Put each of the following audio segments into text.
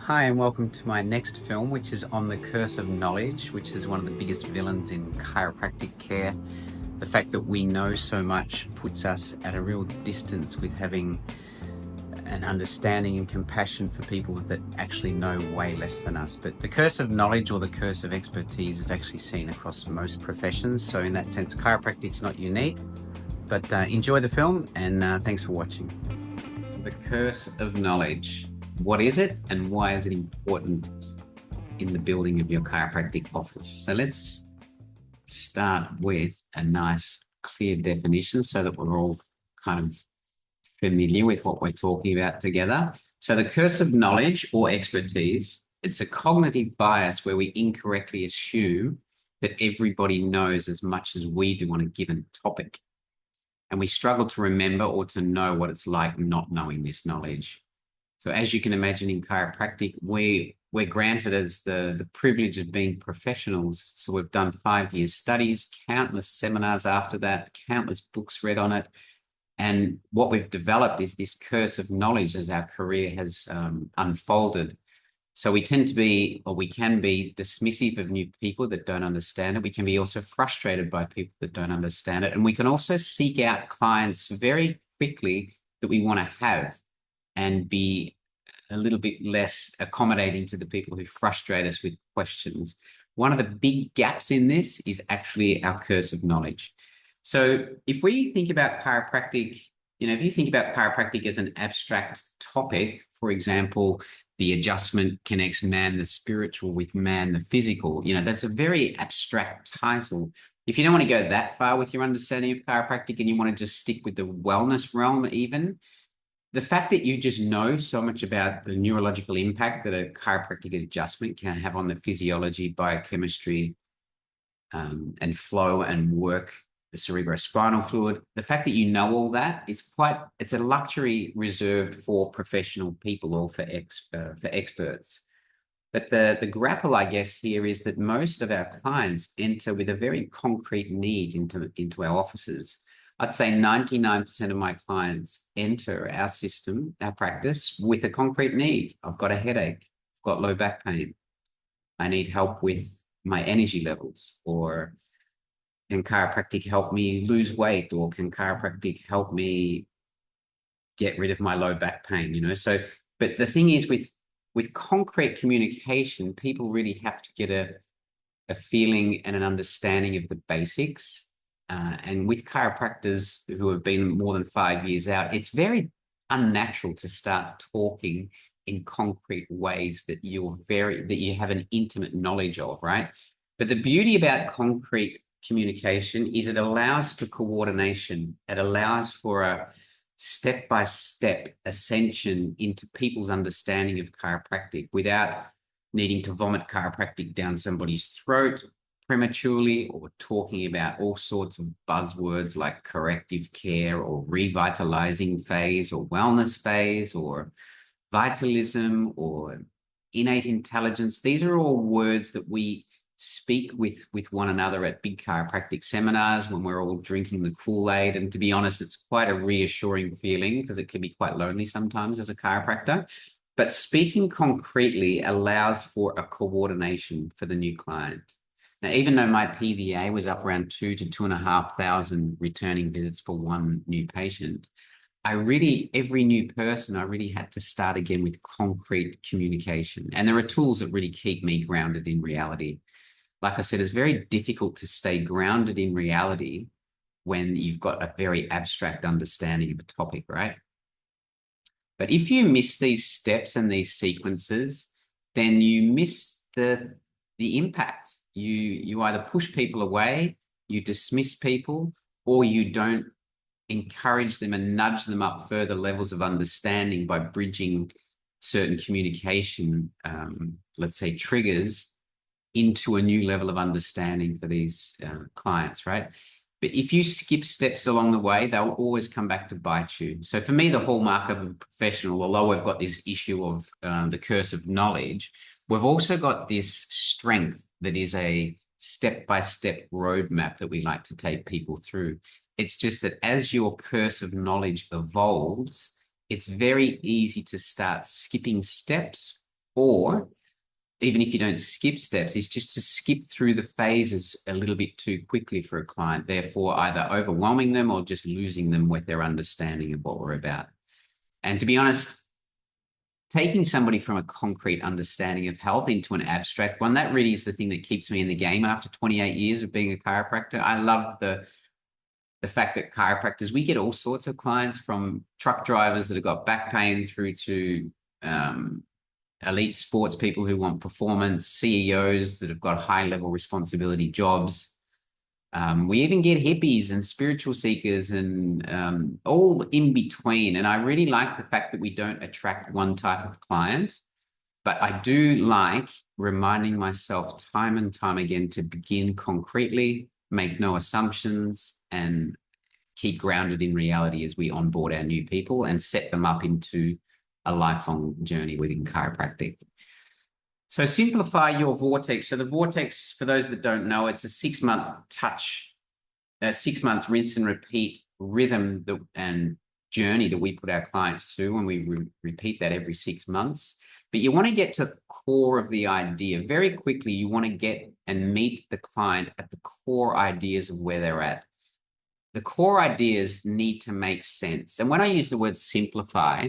Hi, and welcome to my next film, which is on the curse of knowledge, which is one of the biggest villains in chiropractic care. The fact that we know so much puts us at a real distance with having an understanding and compassion for people that actually know way less than us. But the curse of knowledge or the curse of expertise is actually seen across most professions. So in that sense, chiropractic's not unique. But enjoy the film, and thanks for watching. The curse of knowledge. What is it, and why is it important in the building of your chiropractic office? So let's start with a nice, clear definition so that we're all kind of familiar with what we're talking about together. So the curse of knowledge or expertise, it's a cognitive bias where we incorrectly assume that everybody knows as much as we do on a given topic. And we struggle to remember or to know what it's like not knowing this knowledge. So as you can imagine in chiropractic, we're granted as the privilege of being professionals. So we've done 5 year studies, countless seminars after that, countless books read on it. And what we've developed is this curse of knowledge as our career has unfolded. So we tend to be, or we can be, dismissive of new people that don't understand it. We can be also frustrated by people that don't understand it. And we can also seek out clients very quickly that we want to have and be a little bit less accommodating to the people who frustrate us with questions. One of the big gaps in this is actually our curse of knowledge. So if we think about chiropractic, if you think about chiropractic as an abstract topic, for example, the adjustment connects man, the spiritual, with man, the physical, that's a very abstract title. If you don't want to go that far with your understanding of chiropractic and you want to just stick with the wellness realm even, the fact that you just know so much about the neurological impact that a chiropractic adjustment can have on the physiology, biochemistry, and flow and work, the cerebrospinal fluid, the fact that you know all that is it's a luxury reserved for professional people or for experts. But the grapple, I guess, here is that most of our clients enter with a very concrete need into our offices. I'd say 99% of my clients enter our system, our practice, with a concrete need. I've got a headache. I've got low back pain. I need help with my energy levels, or can chiropractic help me lose weight, or can chiropractic help me get rid of my low back pain, So, but the thing is with concrete communication, people really have to get a feeling and an understanding of the basics. And with chiropractors who have been more than 5 years out, it's very unnatural to start talking in concrete ways that you have an intimate knowledge of, right? But the beauty about concrete communication is it allows for coordination. It allows for a step-by-step ascension into people's understanding of chiropractic without needing to vomit chiropractic down somebody's throat prematurely, or talking about all sorts of buzzwords like corrective care or revitalizing phase or wellness phase or vitalism or innate intelligence. These are all words that we speak with one another at big chiropractic seminars when we're all drinking the Kool-Aid. And to be honest, it's quite a reassuring feeling because it can be quite lonely sometimes as a chiropractor. But speaking concretely allows for a coordination for the new client. Now, even though my PVA was up around 2,000 to 2,500 returning visits for one new patient, every new person, I really had to start again with concrete communication. And there are tools that really keep me grounded in reality. Like I said, it's very difficult to stay grounded in reality when you've got a very abstract understanding of a topic, right? But if you miss these steps and these sequences, then you miss the impact. You either push people away, you dismiss people, or you don't encourage them and nudge them up further levels of understanding by bridging certain communication, let's say triggers, into a new level of understanding for these clients, right? But if you skip steps along the way, they'll always come back to bite you. So for me, the hallmark of a professional, although we've got this issue of the curse of knowledge, we've also got this strength that is a step-by-step roadmap that we like to take people through. It's just that as your curse of knowledge evolves, it's very easy to start skipping steps Or even if you don't skip steps, is just to skip through the phases a little bit too quickly for a client, therefore either overwhelming them or just losing them with their understanding of what we're about. And to be honest, taking somebody from a concrete understanding of health into an abstract one, that really is the thing that keeps me in the game after 28 years of being a chiropractor. I love the fact that chiropractors, we get all sorts of clients, from truck drivers that have got back pain through to elite sports people who want performance, CEOs that have got high level responsibility jobs. We even get hippies and spiritual seekers and all in between. And I really like the fact that we don't attract one type of client, but I do like reminding myself time and time again to begin concretely, make no assumptions, and keep grounded in reality as we onboard our new people and set them up into a lifelong journey within chiropractic. So simplify your vortex. So the vortex, for those that don't know, it's a 6-month touch, a 6-month rinse and repeat rhythm and journey that we put our clients through, and we repeat that every 6 months. But you want to get to the core of the idea. Very quickly, you want to get and meet the client at the core ideas of where they're at. The core ideas need to make sense. And when I use the word simplify,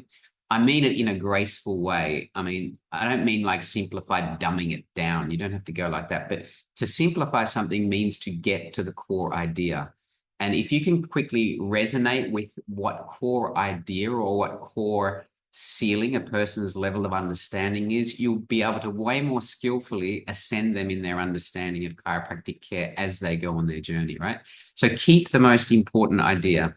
I mean it in a graceful way. I mean, I don't mean like simplify, dumbing it down. You don't have to go like that. But to simplify something means to get to the core idea. And if you can quickly resonate with what core idea or what core ceiling a person's level of understanding is, you'll be able to way more skillfully ascend them in their understanding of chiropractic care as they go on their journey, right? So keep the most important idea.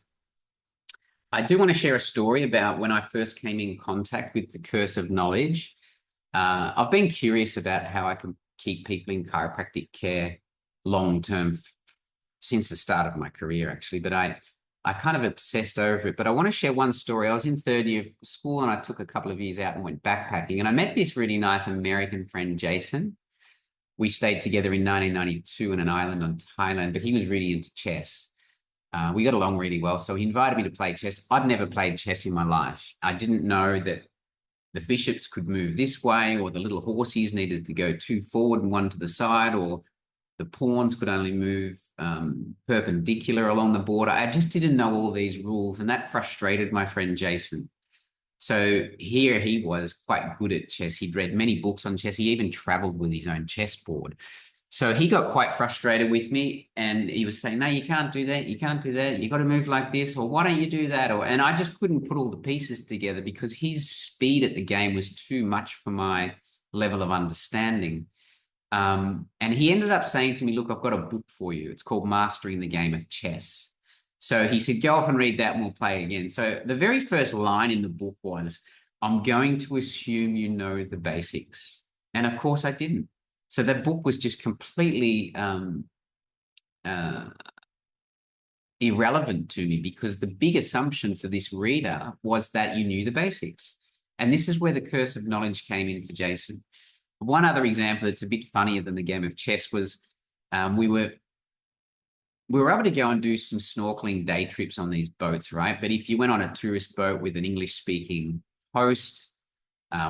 I do want to share a story about when I first came in contact with the curse of knowledge. I've been curious about how I can keep people in chiropractic care long-term since the start of my career, actually, but I kind of obsessed over it. But I want to share one story. I was in third year of school and I took a couple of years out and went backpacking, and I met this really nice American friend, Jason. We stayed together in 1992 in an island on Thailand, but he was really into chess. We got along really well, so he invited me to play chess. I'd never played chess in my life. I didn't know that the bishops could move this way, or the little horses needed to go 2 forward and 1 to the side, or the pawns could only move perpendicular along the border. I just didn't know all these rules, and that frustrated my friend Jason. So here he was, quite good at chess. He'd read many books on chess. He even traveled with his own chessboard. So he got quite frustrated with me, and he was saying, no, you can't do that. You can't do that. You got to move like this, or why don't you do that? And I just couldn't put all the pieces together because his speed at the game was too much for my level of understanding. And he ended up saying to me, look, I've got a book for you. It's called Mastering the Game of Chess. So he said, go off and read that and we'll play again. So the very first line in the book was, I'm going to assume you know the basics. And of course I didn't. So that book was just completely irrelevant to me, because the big assumption for this reader was that you knew the basics. And this is where the curse of knowledge came in for Jason. One other example that's a bit funnier than the game of chess was we were able to go and do some snorkeling day trips on these boats, right? But if you went on a tourist boat with an English-speaking host,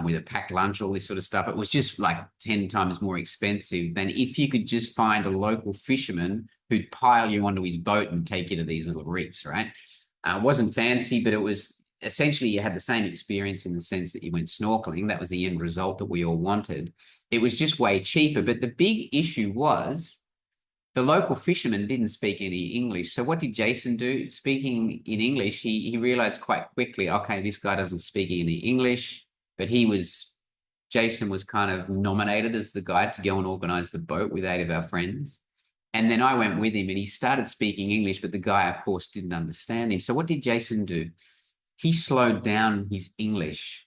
with a packed lunch, all this sort of stuff, it was just like 10 times more expensive than if you could just find a local fisherman who'd pile you onto his boat and take you to these little reefs, right? It wasn't fancy, but it was essentially, you had the same experience in the sense that you went snorkeling. That was the end result that we all wanted. It was just way cheaper. But the big issue was the local fisherman didn't speak any English. So what did Jason do? Speaking in English, he realized quite quickly, okay, this guy doesn't speak any English. But Jason was kind of nominated as the guide to go and organize the boat with 8 of our friends. And then I went with him and he started speaking English, but the guy, of course, didn't understand him. So what did Jason do? He slowed down his English,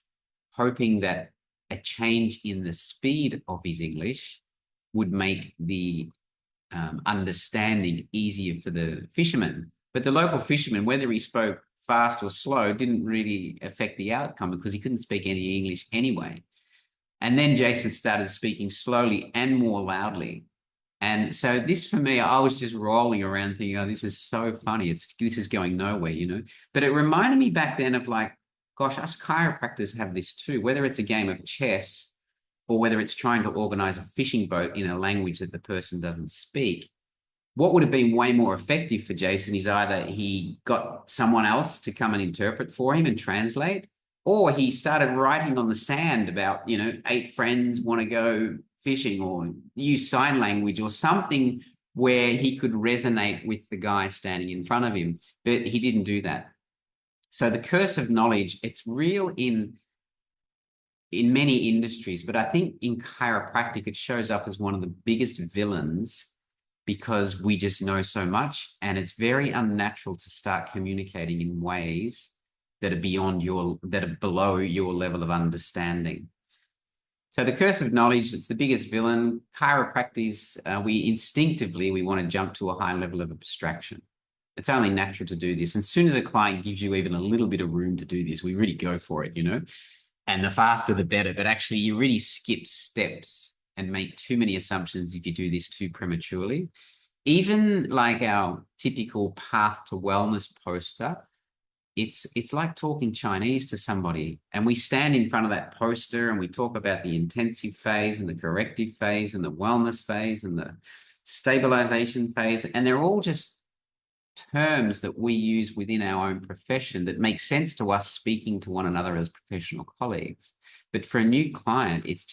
hoping that a change in the speed of his English would make the understanding easier for the fisherman. But the local fisherman, whether he spoke fast or slow, didn't really affect the outcome because he couldn't speak any English anyway. And then Jason started speaking slowly and more loudly. And so this, for me, I was just rolling around thinking, oh, this is so funny. This is going nowhere, you know. But it reminded me back then of like, gosh, us chiropractors have this too, whether it's a game of chess or whether it's trying to organize a fishing boat in a language that the person doesn't speak, what would have been way more effective for Jason is either he got someone else to come and interpret for him and translate, or he started writing on the sand about, 8 friends want to go fishing, or use sign language or something where he could resonate with the guy standing in front of him. But he didn't do that. So the curse of knowledge, it's real in many industries, but I think in chiropractic, it shows up as one of the biggest villains because we just know so much, and it's very unnatural to start communicating in ways that are below your level of understanding. So the curse of knowledge, it's the biggest villain. Chiropractors, we instinctively want to jump to a high level of abstraction. It's only natural to do this. And as soon as a client gives you even a little bit of room to do this, we really go for it, and the faster the better. But actually, you really skip steps and make too many assumptions if you do this too prematurely. Even like our typical path to wellness poster, it's like talking Chinese to somebody, and we stand in front of that poster and we talk about the intensive phase and the corrective phase and the wellness phase and the stabilization phase, and they're all just terms that we use within our own profession that make sense to us speaking to one another as professional colleagues. But for a new client, it's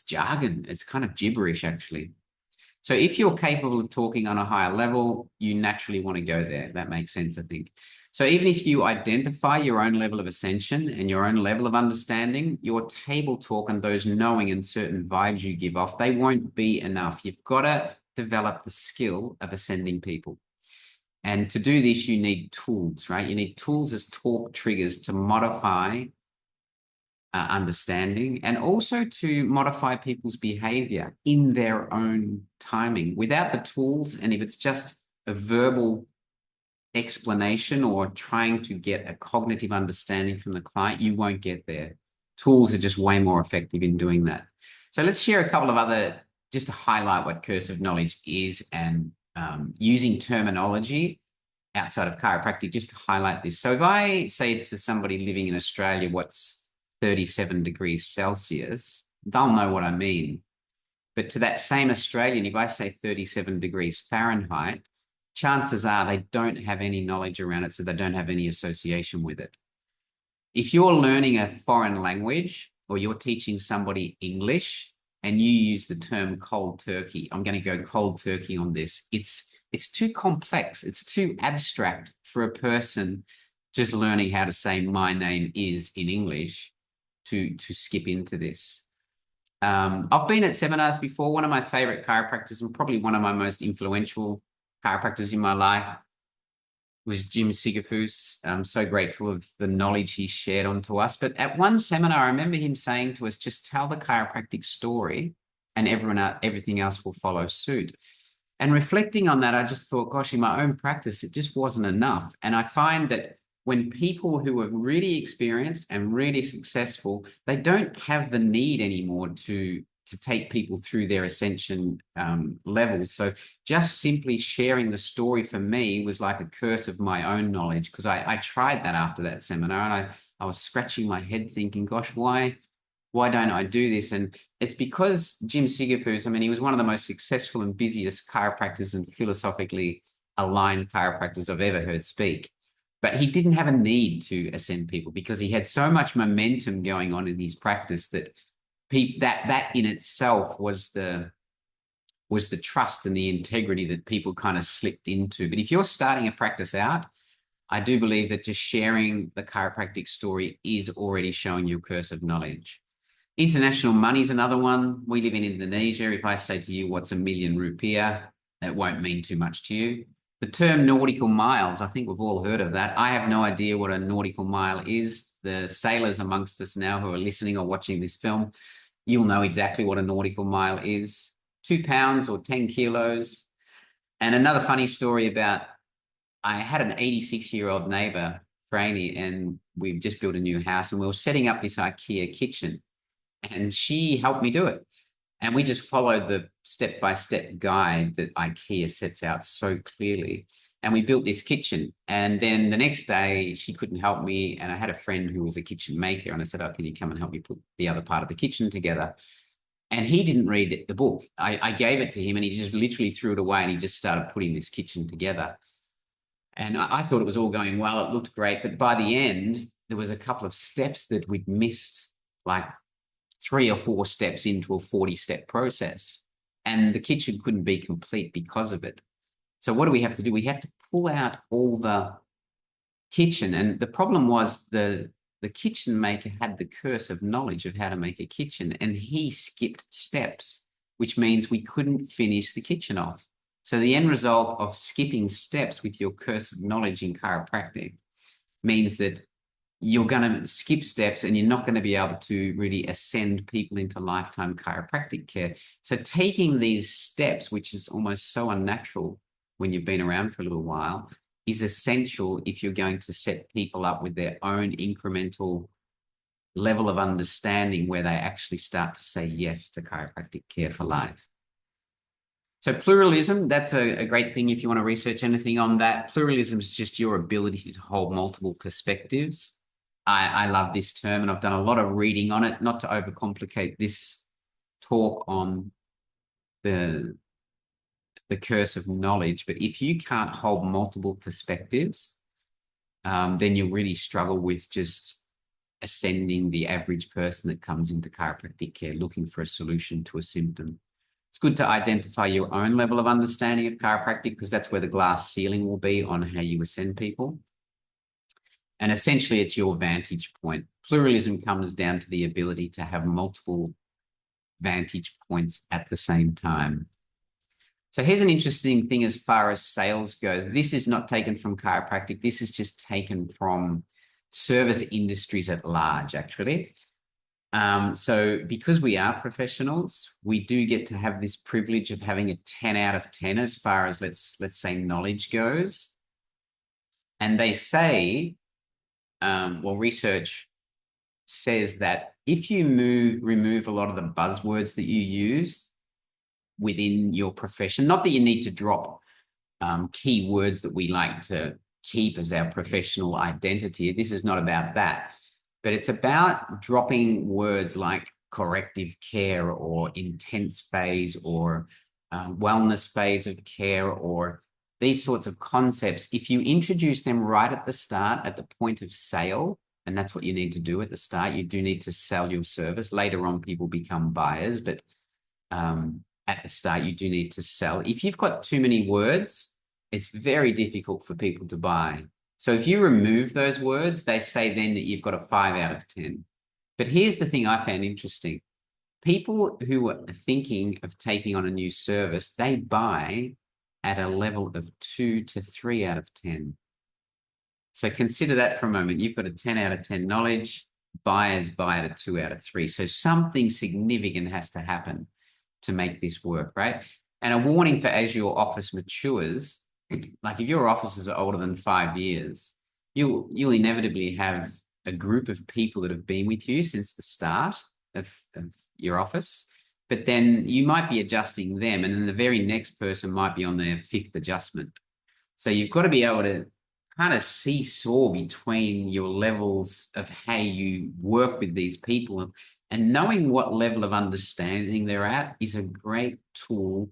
jargon. It's kind of gibberish, actually. So if you're capable of talking on a higher level, you naturally want to go there. That makes sense, I think. So even if you identify your own level of ascension and your own level of understanding, your table talk and those knowing and certain vibes you give off, they won't be enough. You've got to develop the skill of ascending people. And to do this, you need tools, right? You need tools as talk triggers to modify understanding, and also to modify people's behavior in their own timing. Without the tools, and if it's just a verbal explanation or trying to get a cognitive understanding from the client, you won't get there. Tools are just way more effective in doing that. So let's share a couple of other, just to highlight what curse of knowledge is, and using terminology outside of chiropractic just to highlight this. So if I say to somebody living in Australia, what's 37 degrees Celsius, they'll know what I mean. But to that same Australian, if I say 37 degrees Fahrenheit, chances are they don't have any knowledge around it, so they don't have any association with it. If you're learning a foreign language or you're teaching somebody English and you use the term cold turkey, I'm going to go cold turkey on this. It's too complex. It's too abstract for a person just learning how to say my name is in English to skip into this. I've been at seminars before. One of my favorite chiropractors, and probably one of my most influential chiropractors in my life, was Jim Sigafus. I'm so grateful of the knowledge he shared onto us. But at one seminar, I remember him saying to us, just tell the chiropractic story and everything else will follow suit. And reflecting on that, I just thought, gosh, in my own practice, it just wasn't enough. And I find that when people who are really experienced and really successful, they don't have the need anymore to take people through their ascension levels. So just simply sharing the story for me was like a curse of my own knowledge, because I tried that after that seminar, and I was scratching my head thinking, gosh, why don't I do this? And it's because Jim Sigafus, I mean, he was one of the most successful and busiest chiropractors and philosophically aligned chiropractors I've ever heard speak. But he didn't have a need to ascend people because he had so much momentum going on in his practice that that in itself was the trust and the integrity that people kind of slipped into. But if you're starting a practice out, I do believe that just sharing the chiropractic story is already showing you a curse of knowledge. International money is another one. We live in Indonesia. If I say to you, what's 1,000,000 rupiah, that won't mean too much to you. The term nautical miles, I think we've all heard of that. I have no idea what a nautical mile is. The sailors amongst us now who are listening or watching this film, you'll know exactly what a nautical mile is. 2 pounds or 10 kilos. And another funny story about, I had an 86-year-old neighbor, Franny, and we've just built a new house and we were setting up this IKEA kitchen, and she helped me do it. And we just followed the step-by-step guide that IKEA sets out so clearly. And we built this kitchen. And then the next day she couldn't help me. And I had a friend who was a kitchen maker. And I said, oh, can you come and help me put the other part of the kitchen together? And he didn't read the book. I gave it to him and he just literally threw it away and he just started putting this kitchen together. And I thought it was all going well. It looked great. But by the end, there was a couple of steps that we'd missed, like 3 or 4 steps into a 40-step process. And the kitchen couldn't be complete because of it. So what do we have to do? We have to pull out all the kitchen. And the problem was the kitchen maker had the curse of knowledge of how to make a kitchen, and he skipped steps, which means we couldn't finish the kitchen off. So the end result of skipping steps with your curse of knowledge in chiropractic means that you're going to skip steps and you're not going to be able to really ascend people into lifetime chiropractic care. So taking these steps, which is almost so unnatural when you've been around for a little while, is essential if you're going to set people up with their own incremental level of understanding where they actually start to say yes to chiropractic care for life. So pluralism, that's a great thing if you want to research anything on that. Pluralism is just your ability to hold multiple perspectives. I love this term, and I've done a lot of reading on it, not to overcomplicate this talk on the curse of knowledge, but if you can't hold multiple perspectives, then you'll really struggle with just ascending the average person that comes into chiropractic care looking for a solution to a symptom. It's good to identify your own level of understanding of chiropractic, because that's where the glass ceiling will be on how you ascend people. And essentially, it's your vantage point. Pluralism comes down to the ability to have multiple vantage points at the same time. So here's an interesting thing as far as sales go. This is not taken from chiropractic. This is just taken from service industries at large, actually. So because we are professionals, we do get to have this privilege of having a 10 out of 10 as far as let's say knowledge goes. And they say, research says that if you remove a lot of the buzzwords that you use within your profession, not that you need to drop key words that we like to keep as our professional identity. This is not about that, but it's about dropping words like corrective care or intense phase or wellness phase of care, or these sorts of concepts. If you introduce them right at the start, at the point of sale, and that's what you need to do at the start, you do need to sell your service. Later on, people become buyers, but at the start, you do need to sell. If you've got too many words, it's very difficult for people to buy. So if you remove those words, they say then that you've got a 5 out of 10. But here's the thing I found interesting. People who are thinking of taking on a new service, they buy at a level of 2 to 3 out of 10. So consider that for a moment. You've got a 10 out of 10 knowledge, buyers buy at a 2 out of 3. So something significant has to happen to make this work, right? And a warning for as your office matures, like if your offices are older than 5 years, you'll inevitably have a group of people that have been with you since the start of your office, but then you might be adjusting them, and then the very next person might be on their 5th adjustment. So you've got to be able to kind of seesaw between your levels of how you work with these people, and knowing what level of understanding they're at is a great tool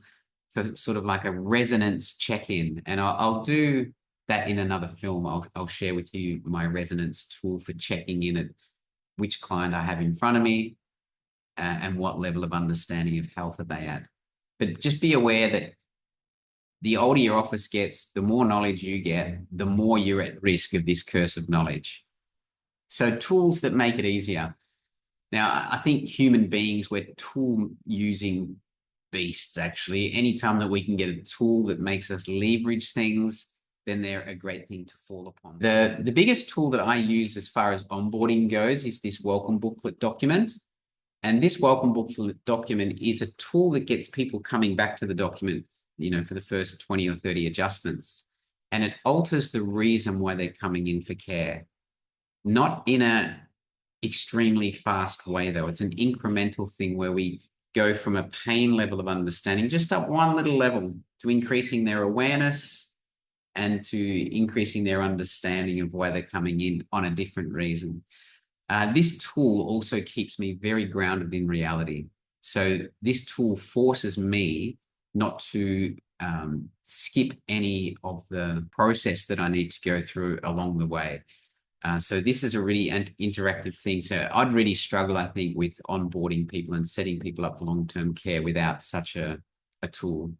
for sort of like a resonance check-in. And I'll do that in another film. I'll share with you my resonance tool for checking in at which client I have in front of me and what level of understanding of health are they at. But just be aware that the older your office gets, the more knowledge you get, the more you're at risk of this curse of knowledge. So tools that make it easier. Now, I think human beings, we're tool-using beasts, actually. Anytime that we can get a tool that makes us leverage things, then they're a great thing to fall upon. The biggest tool that I use as far as onboarding goes is this welcome booklet document. And this welcome booklet document is a tool that gets people coming back to the document, for the first 20 or 30 adjustments. And it alters the reason why they're coming in for care. Not in a extremely fast way, though. It's an incremental thing where we go from a pain level of understanding just up one little level to increasing their awareness and to increasing their understanding of why they're coming in on a different reason. This tool also keeps me very grounded in reality. So this tool forces me not to skip any of the process that I need to go through along the way. So this is a really interactive thing. So I'd really struggle, I think, with onboarding people and setting people up for long-term care without such a tool.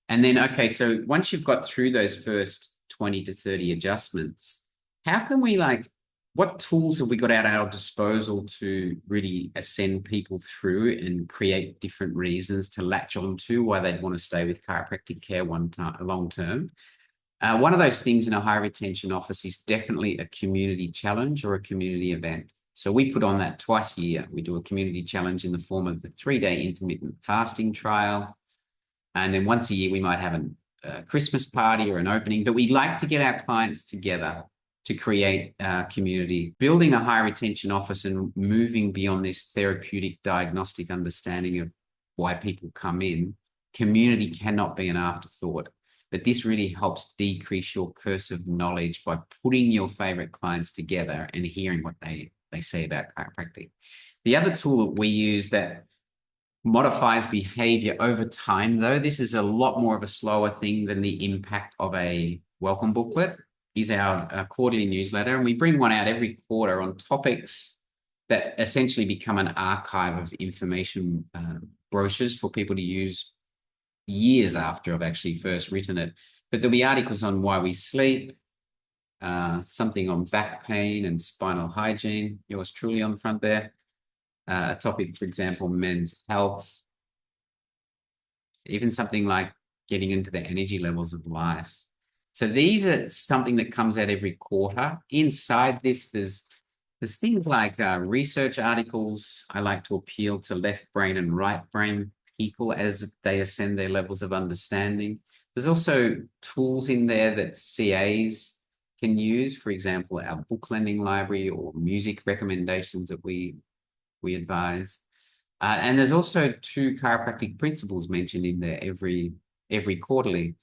And then, okay, so once you've got through those first 20 to 30 adjustments, how can we what tools have we got at our disposal to really ascend people through and create different reasons to latch onto why they'd want to stay with chiropractic care long term? One of those things in a high retention office is definitely a community challenge or a community event. So we put on that twice a year. We do a community challenge in the form of the 3-day intermittent fasting trial. And then once a year, we might have a Christmas party or an opening, but we like to get our clients together to create community. Building a high retention office and moving beyond this therapeutic diagnostic understanding of why people come in, community cannot be an afterthought. But this really helps decrease your curse of knowledge by putting your favorite clients together and hearing what they say about chiropractic. The other tool that we use that modifies behavior over time, though, this is a lot more of a slower thing than the impact of a welcome booklet, is our quarterly newsletter. And we bring one out every quarter on topics that essentially become an archive of information brochures for people to use years after I've actually first written it. But there'll be articles on why we sleep, something on back pain and spinal hygiene, yours truly on the front there. A topic, for example, men's health, even something like getting into the energy levels of life. So these are something that comes out every quarter. Inside this, there's things like research articles. I like to appeal to left brain and right brain people as they ascend their levels of understanding. There's also tools in there that CAs can use, for example, our book lending library or music recommendations that we advise. And there's also 2 chiropractic principles mentioned in there every quarterly.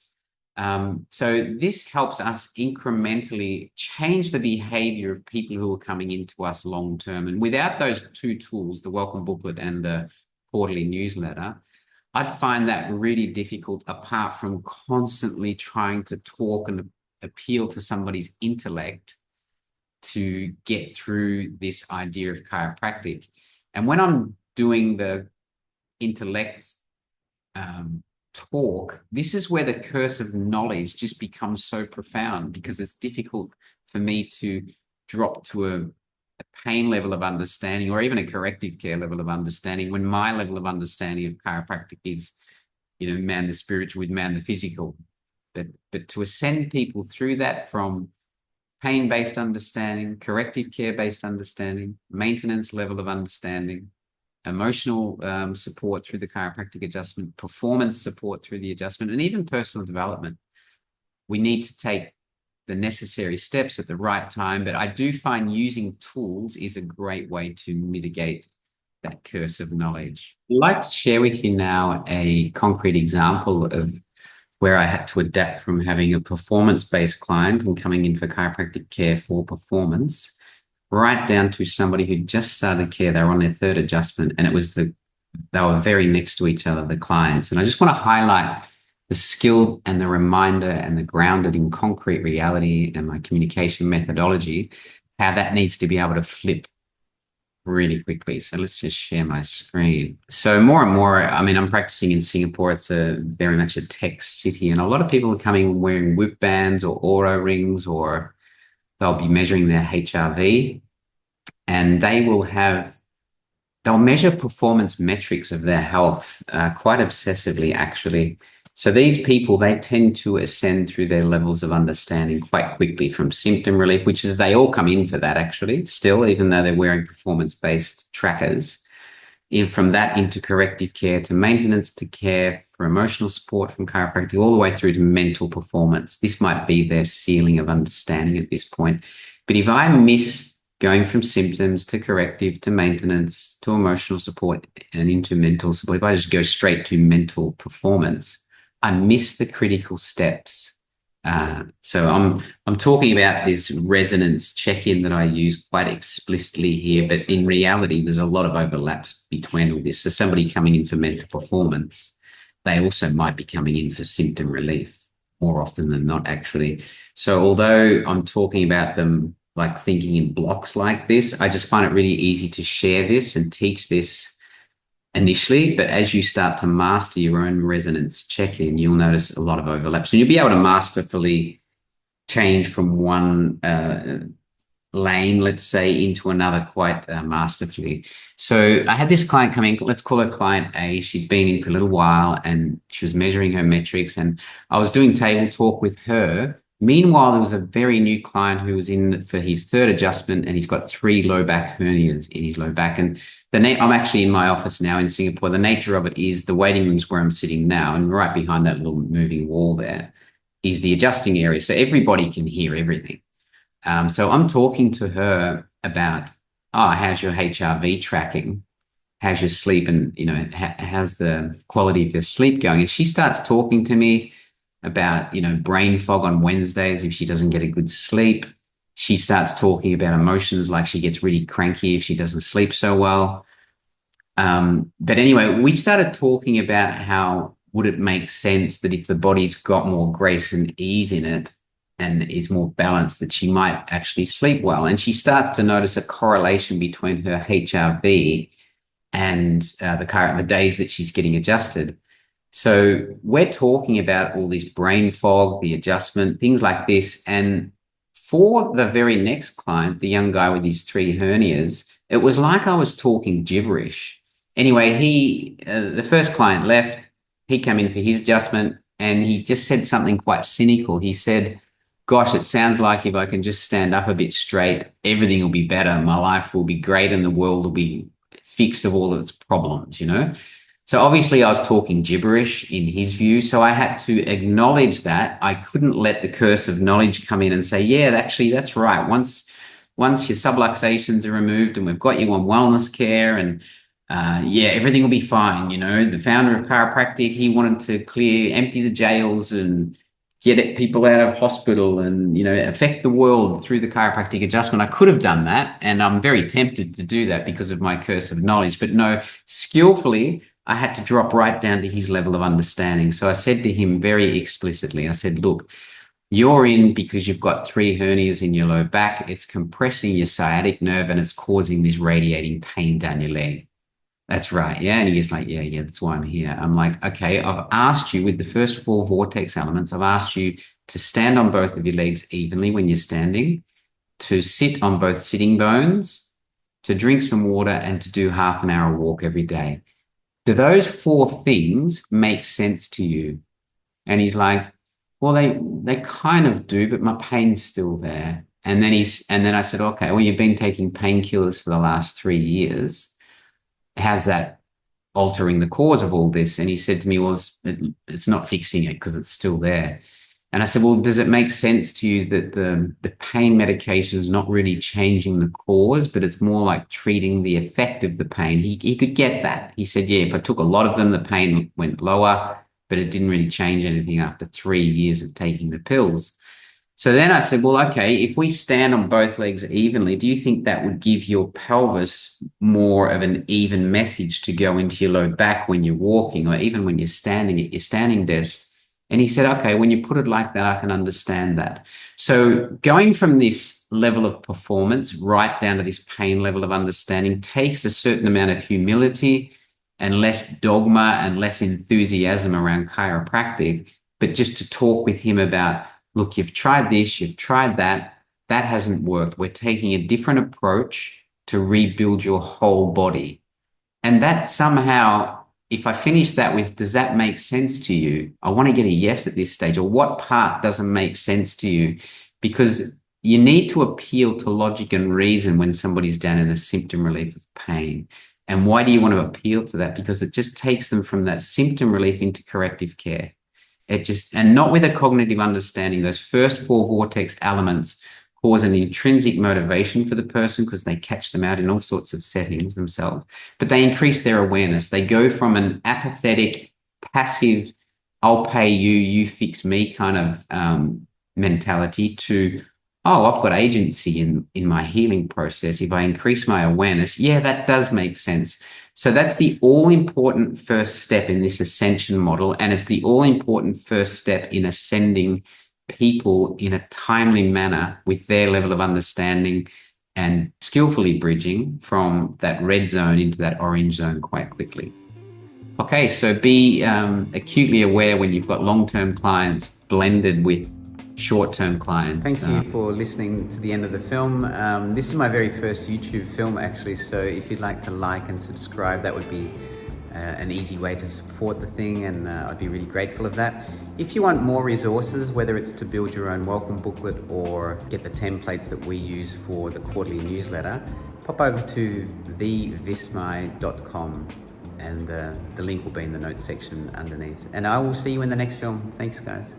So this helps us incrementally change the behavior of people who are coming into us long term. And without those 2 tools, the welcome booklet and the quarterly newsletter, I'd find that really difficult, apart from constantly trying to talk and appeal to somebody's intellect to get through this idea of chiropractic. And when I'm doing the intellect talk, this is where the curse of knowledge just becomes so profound, because it's difficult for me to drop to a pain level of understanding or even a corrective care level of understanding when my level of understanding of chiropractic is, man the spiritual with man the physical. But to ascend people through that from pain-based understanding, corrective care-based understanding, maintenance level of understanding, emotional support through the chiropractic adjustment, performance support through the adjustment, and even personal development. We need to take the necessary steps at the right time, but I do find using tools is a great way to mitigate that curse of knowledge. I'd like to share with you now a concrete example of where I had to adapt from having a performance-based client and coming in for chiropractic care for performance, right down to somebody who just started care. They were on their 3rd adjustment, and it was they were very next to each other, the clients. And I just want to highlight the skill and the reminder and the grounded in concrete reality and my communication methodology, how that needs to be able to flip really quickly. So let's just share my screen. So more and more, I'm practicing in Singapore. It's very much a tech city, and a lot of people are coming wearing Whoop bands or Aura rings, or they'll be measuring their HRV, and they'll measure performance metrics of their health quite obsessively, actually. So these people, they tend to ascend through their levels of understanding quite quickly, from symptom relief, which is they all come in for that actually still, even though they're wearing performance-based trackers, from that into corrective care to maintenance to care for emotional support from chiropractic, all the way through to mental performance. This might be their ceiling of understanding at this point. But if I miss going from symptoms to corrective to maintenance to emotional support and into mental support, if I just go straight to mental performance, I miss the critical steps So I'm talking about this resonance check-in that I use quite explicitly here, but in reality, there's a lot of overlaps between all this. So somebody coming in for mental performance, they also might be coming in for symptom relief more often than not, actually. So although I'm talking about them like thinking in blocks like this, I just find it really easy to share this and teach this initially, but as you start to master your own resonance check-in, you'll notice a lot of overlaps. And you'll be able to masterfully change from one lane, let's say, into another quite masterfully. So I had this client come in, let's call her client A. She'd been in for a little while and she was measuring her metrics, and I was doing table talk with her. Meanwhile, there was a very new client who was in for his third adjustment, and he's got 3 low back hernias in his low back. And I'm actually in my office now in Singapore. The nature of it is the waiting room's where I'm sitting now, and right behind that little moving wall there is the adjusting area. So everybody can hear everything. So I'm talking to her about, how's your HRV tracking? How's your sleep? And, how's the quality of your sleep going? And she starts talking to me about, brain fog on Wednesdays if she doesn't get a good sleep. She starts talking about emotions, like she gets really cranky if she doesn't sleep so well. But anyway, we started talking about how would it make sense that if the body's got more grace and ease in it and is more balanced, that she might actually sleep well. And she starts to notice a correlation between her HRV and the days that she's getting adjusted. So we're talking about all this brain fog, the adjustment, things like this. And for the very next client, the young guy with his 3 hernias, it was like I was talking gibberish. Anyway, the first client left, he came in for his adjustment, and he just said something quite cynical. He said, gosh, it sounds like if I can just stand up a bit straight, everything will be better. My life will be great and the world will be fixed of all of its problems, So obviously I was talking gibberish in his view. So I had to acknowledge that. I couldn't let the curse of knowledge come in and say, yeah, actually, that's right. Once your subluxations are removed and we've got you on wellness care and everything will be fine. The founder of chiropractic, he wanted to empty the jails and get people out of hospital and, affect the world through the chiropractic adjustment. I could have done that. And I'm very tempted to do that because of my curse of knowledge. But no, skillfully, I had to drop right down to his level of understanding. So I said to him very explicitly, I said, look, you're in because you've got 3 hernias in your low back. It's compressing your sciatic nerve and it's causing this radiating pain down your leg. That's right. Yeah. And he's like, yeah, that's why I'm here. I'm like, okay, I've asked you with the first 4 vortex elements, I've asked you to stand on both of your legs evenly when you're standing, to sit on both sitting bones, to drink some water, and to do half an hour walk every day. Do those 4 things make sense to you? And he's like, well, they kind of do, but my pain's still there. And then I said, okay, well, you've been taking painkillers for the last 3 years. How's that altering the cause of all this? And he said to me, well, it's not fixing it because it's still there. And I said, well, does it make sense to you that the pain medication is not really changing the cause, but it's more like treating the effect of the pain? He could get that. He said, yeah, if I took a lot of them, the pain went lower, but it didn't really change anything after 3 years of taking the pills. So then I said, well, okay, if we stand on both legs evenly, do you think that would give your pelvis more of an even message to go into your low back when you're walking, or even when you're standing at your standing desk? And he said, okay, when you put it like that, I can understand that. So going from this level of performance right down to this pain level of understanding takes a certain amount of humility and less dogma and less enthusiasm around chiropractic, but just to talk with him about, look, you've tried this, you've tried that, that hasn't worked. We're taking a different approach to rebuild your whole body. And that somehow, if I finish that with, does that make sense to you? I want to get a yes at this stage. Or what part doesn't make sense to you? Because you need to appeal to logic and reason when somebody's down in a symptom relief of pain. And why do you want to appeal to that? Because it just takes them from that symptom relief into corrective care. And not with a cognitive understanding. Those first 4 vortex elements cause an intrinsic motivation for the person because they catch them out in all sorts of settings themselves, but they increase their awareness. They go from an apathetic, passive, I'll pay you, you fix me kind of mentality to, oh, I've got agency in my healing process. If I increase my awareness, yeah, that does make sense. So that's the all-important first step in this ascension model, and it's the all-important first step in ascending people in a timely manner with their level of understanding and skillfully bridging from that red zone into that orange zone quite quickly. Okay, so be acutely aware when you've got long-term clients blended with short-term clients. Thank you for listening to the end of the film. This is my very first YouTube film, actually, so if you'd like to like and subscribe, that would be an easy way to support the thing, and I'd be really grateful of that. If you want more resources, whether it's to build your own welcome booklet or get the templates that we use for the quarterly newsletter, pop over to thevismai.com, and the link will be in the notes section underneath. And I will see you in the next film. Thanks, guys.